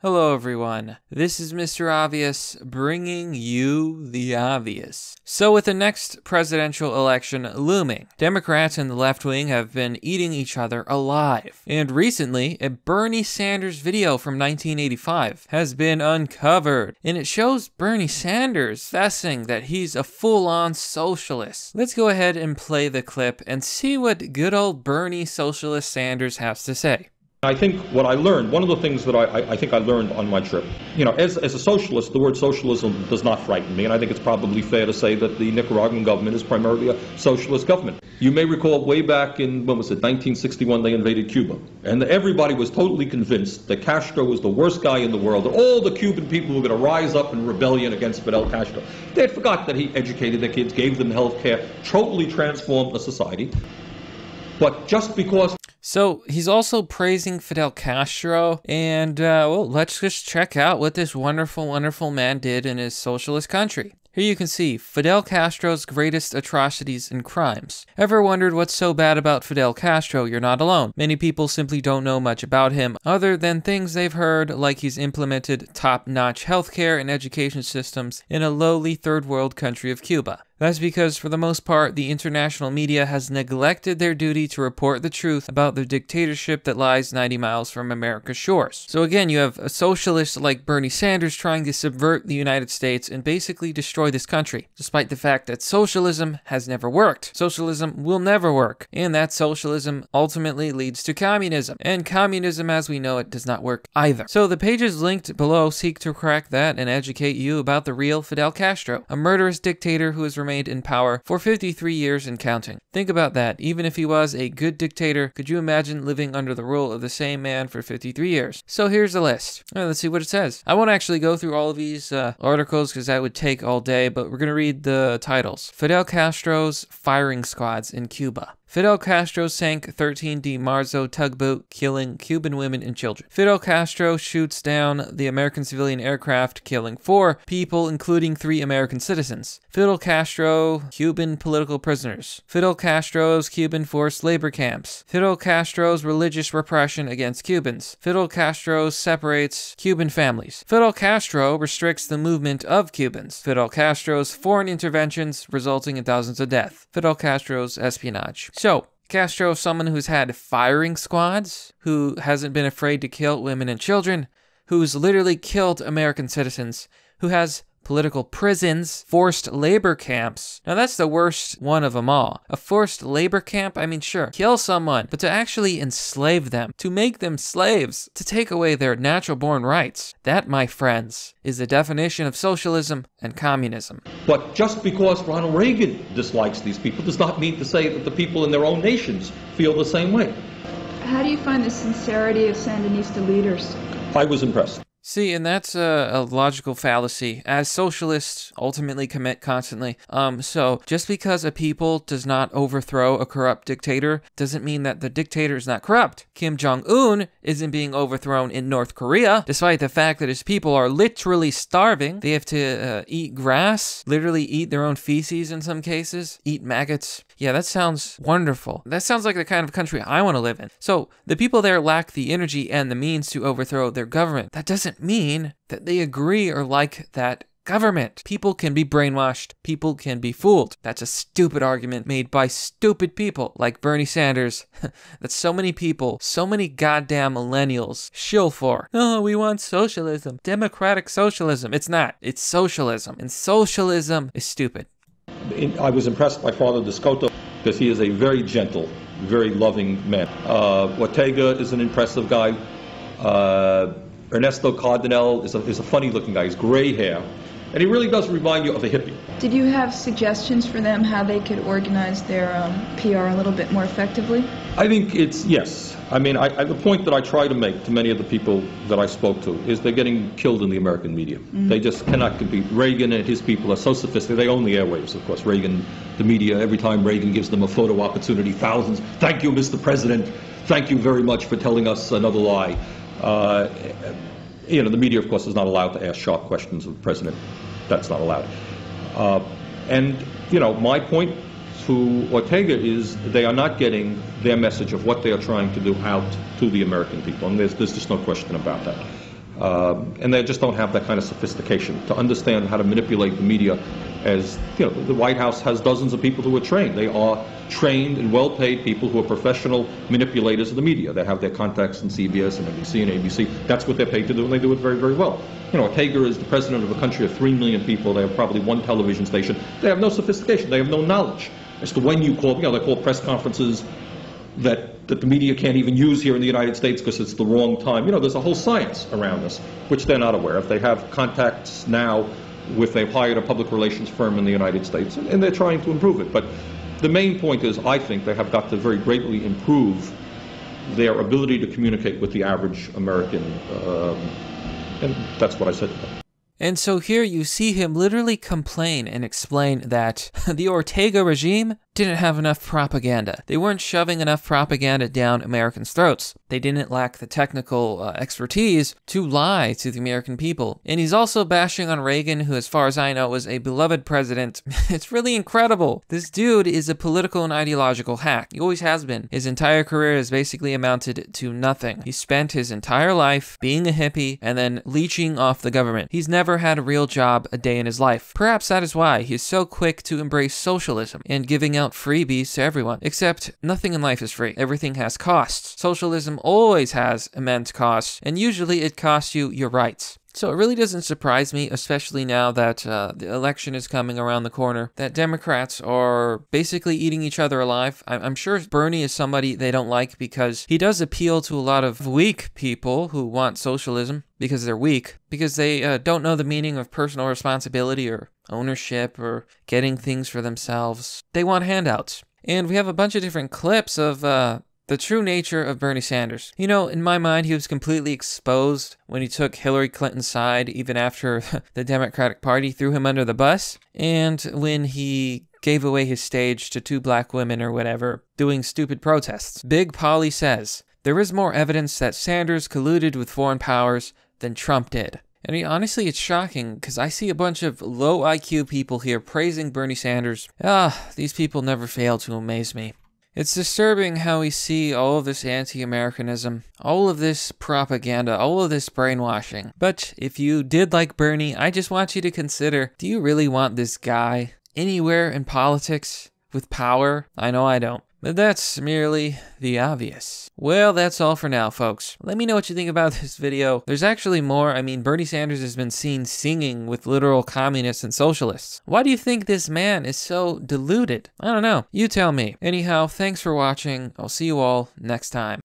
Hello everyone, this is Mr. Obvious bringing you the obvious. So with the next presidential election looming, Democrats and the left wing have been eating each other alive. And recently, a Bernie Sanders video from 1985 has been uncovered, and it shows Bernie Sanders confessing that he's a full-on socialist. Let's go ahead and play the clip and see what good old Bernie Socialist Sanders has to say. I think what I learned, one of the things that I think I learned on my trip, as a socialist, the word socialism does not frighten me, and I think it's probably fair to say that the Nicaraguan government is primarily a socialist government. You may recall way back in, 1961, they invaded Cuba, and everybody was totally convinced that Castro was the worst guy in the world, that all the Cuban people were going to rise up in rebellion against Fidel Castro. They had forgot that he educated their kids, gave them health care, totally transformed the society. But just because... So he's also praising Fidel Castro, and well, let's just check out what this wonderful, wonderful man did in his socialist country. Here you can see Fidel Castro's greatest atrocities and crimes. Ever wondered what's so bad about Fidel Castro? You're not alone. Many people simply don't know much about him, other than things they've heard, like he's implemented top-notch healthcare and education systems in a lowly third-world country of Cuba. That's because, for the most part, the international media has neglected their duty to report the truth about the dictatorship that lies 90 miles from America's shores. So again, you have a socialist like Bernie Sanders trying to subvert the United States and basically destroy this country, despite the fact that socialism has never worked. Socialism will never work, and that socialism ultimately leads to communism. And communism as we know it does not work either. So the pages linked below seek to correct that and educate you about the real Fidel Castro, a murderous dictator who has remained in power for 53 years and counting. Think about that. Even if he was a good dictator, could you imagine living under the rule of the same man for 53 years? So here's the list. Let's see what it says. I won't actually go through all of these articles because that would take all day, but we're going to read the titles. Fidel Castro's firing squads in Cuba. Fidel Castro sank 13 de Marzo tugboat, killing Cuban women and children. Fidel Castro shoots down the American civilian aircraft, killing 4 people, including 3 American citizens. Fidel Castro, Cuban political prisoners. Fidel Castro's Cuban forced labor camps. Fidel Castro's religious repression against Cubans. Fidel Castro separates Cuban families. Fidel Castro restricts the movement of Cubans. Fidel Castro's foreign interventions resulting in thousands of deaths. Fidel Castro's espionage. So, Castro is someone who's had firing squads, who hasn't been afraid to kill women and children, who's literally killed American citizens, who has political prisons, forced labor camps. Now that's the worst one of them all. A forced labor camp, I mean sure, kill someone, but to actually enslave them, to make them slaves, to take away their natural born rights, that, my friends, is the definition of socialism and communism. But just because Ronald Reagan dislikes these people does not mean to say that the people in their own nations feel the same way. How do you find the sincerity of Sandinista leaders? I was impressed. See, and that's a logical fallacy, as socialists ultimately commit constantly. So just because a people does not overthrow a corrupt dictator doesn't mean that the dictator is not corrupt. Kim Jong-un isn't being overthrown in North Korea, despite the fact that his people are literally starving. They have to eat grass, literally eat their own feces in some cases, eat maggots. Yeah, that sounds wonderful. That sounds like the kind of country I want to live in. So the people there lack the energy and the means to overthrow their government. That doesn't mean that they agree or like that government. People can be brainwashed. People can be fooled. That's a stupid argument made by stupid people like Bernie Sanders that so many people, so many goddamn millennials shill for. Oh, we want socialism. Democratic socialism. It's not. It's socialism. And socialism is stupid. I was impressed by Father Descoto because he is a very gentle, very loving man. Ortega is an impressive guy. Ernesto Cardenal is a funny-looking guy. He's gray hair, and he really does remind you of a hippie. Did you have suggestions for them how they could organize their PR a little bit more effectively? I think yes. I mean, the point that I try to make to many of the people that I spoke to is they're getting killed in the American media. Mm-hmm. They just cannot compete. Reagan and his people are so sophisticated. They own the airwaves, of course. Reagan, the media, every time Reagan gives them a photo opportunity, thousands. Thank you, Mr. President. Thank you very much for telling us another lie. The media, of course, is not allowed to ask sharp questions of the president. That's not allowed. My point to Ortega is they are not getting their message of what they are trying to do out to the American people, and there's just no question about that. And they just don't have that kind of sophistication to understand how to manipulate the media. As you know, the White House has dozens of people who are trained. They are trained and well-paid people who are professional manipulators of the media. They have their contacts in CBS and NBC and ABC. That's what they're paid to do, and they do it very, very well. You know, Ortega is the president of a country of 3 million people. They have probably one television station. They have no sophistication. They have no knowledge as to when you call. You know, they call press conferences that the media can't even use here in the United States because it's the wrong time. You know, there's a whole science around this, which they're not aware of. They have contacts now they've hired a public relations firm in the United States, and they're trying to improve it. But the main point is, I think they have got to very greatly improve their ability to communicate with the average American, and that's what I said to them. And so here you see him literally complain and explain that the Ortega regime didn't have enough propaganda. They weren't shoving enough propaganda down Americans' throats. They didn't lack the technical expertise to lie to the American people. And he's also bashing on Reagan, who, as far as I know, was a beloved president. It's really incredible. This dude is a political and ideological hack. He always has been. His entire career has basically amounted to nothing. He spent his entire life being a hippie and then leeching off the government. He's never had a real job a day in his life. Perhaps that is why he's so quick to embrace socialism and giving out freebies to everyone. Except nothing in life is free. Everything has costs. Socialism always has immense costs, and usually it costs you your rights. So it really doesn't surprise me, especially now that the election is coming around the corner, that Democrats are basically eating each other alive. I'm sure Bernie is somebody they don't like because he does appeal to a lot of weak people who want socialism because they're weak, because they don't know the meaning of personal responsibility or ownership or getting things for themselves. They want handouts. And we have a bunch of different clips of the true nature of Bernie Sanders. You know, in my mind, he was completely exposed when he took Hillary Clinton's side, even after the Democratic Party threw him under the bus, and when he gave away his stage to 2 black women or whatever, doing stupid protests. Big Polly says, there is more evidence that Sanders colluded with foreign powers than Trump did. And honestly, it's shocking, because I see a bunch of low IQ people here praising Bernie Sanders. These people never fail to amaze me. It's disturbing how we see all of this anti-Americanism, all of this propaganda, all of this brainwashing. But if you did like Bernie, I just want you to consider, do you really want this guy anywhere in politics with power? I know I don't. But that's merely the obvious. Well, that's all for now, folks. Let me know what you think about this video. There's actually more. I mean, Bernie Sanders has been seen singing with literal communists and socialists. Why do you think this man is so deluded? I don't know. You tell me. Anyhow, thanks for watching. I'll see you all next time.